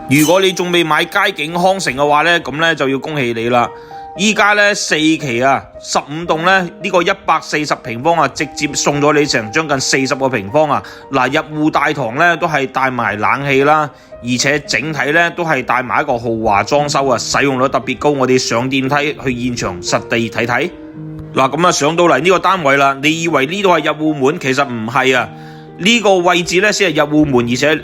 如果你仲未買佳景康城嘅話呢，咁呢就要恭喜你啦！依家呢4期啊，15棟呢，呢個140平方啊，直接送咗你成將近40個平方啊！嗱，入戶大堂呢都係帶埋冷氣啦，而且整體呢都係帶埋一個豪華裝修啊，使用率特別高。我哋上電梯去現場實地睇睇。嗱，咁啊上到嚟呢個單位啦，你以為呢度係入戶門，其實唔係啊！呢個位置呢先係入戶門，而且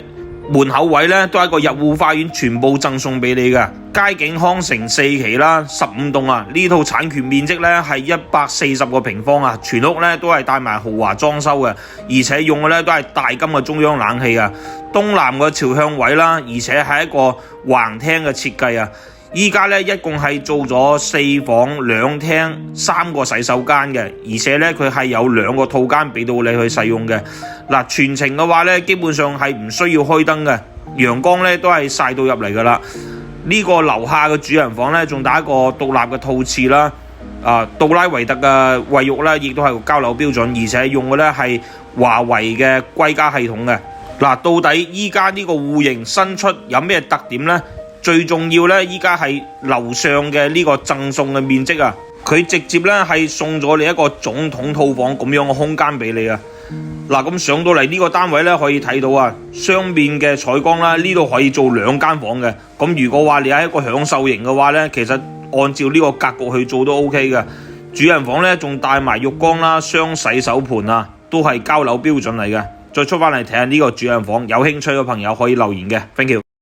門口位呢都係一個入戶花園，全部贈送俾你嘅。佳景康城4期啦，15棟啊，呢套產權面積呢係140個平方啊，全屋呢都係帶埋豪華裝修嘅，而且用嘅呢都係大金嘅中央冷氣啊，東南嘅朝向位啦，而且係一個橫廳嘅設計啊。依家呢一共係做咗4房2廳3個洗手間嘅，而且呢佢係有2個套間俾到你去使用嘅。嗱，全程嘅話呢基本上係唔需要開燈嘅，陽光呢都係曬到入嚟噶啦。呢個樓下嘅主人房呢仲打一個獨立嘅套廁啦，杜拉維特嘅衛浴呢亦都係個交流標準，而且用嘅呢係華為嘅歸家系統嘅。嗱，到底依家呢個戶型新出有咩特點呢？最重要呢，依家係樓上嘅呢個贈送嘅面積啊，佢直接呢係送咗你一個總統套房咁樣嘅空間俾你啊。嗱，咁上到嚟呢個單位呢，可以睇到啊，雙面嘅採光啦，呢度可以做2間房嘅。咁如果話你係一個享受型嘅話呢，其實按照呢個格局去做都 OK 嘅。主人房呢仲帶埋浴缸啦、雙洗手盤啊，都係交樓標準嚟嘅。再出翻嚟睇下呢個主人房，有興趣嘅朋友可以留言嘅。Thank you。